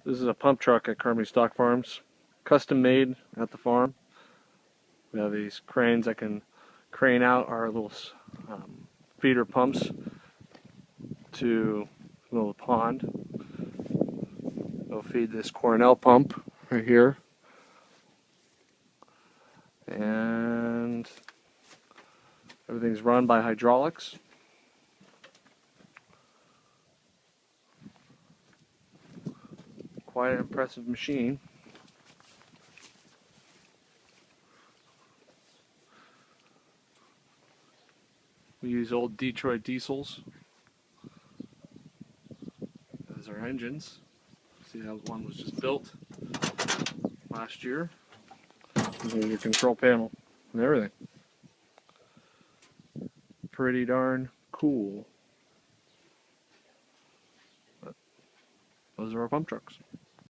This is a pump truck at Carmody Stock Farms, custom made at the farm. We have these cranes that can crane out our little feeder pumps to the little pond. They'll feed this Cornell pump right here. And everything's run by hydraulics. Quite an impressive machine. We use old Detroit diesels as our engines. See how one was just built last year. And here's your control panel and everything. Pretty darn cool. But those are our pump trucks.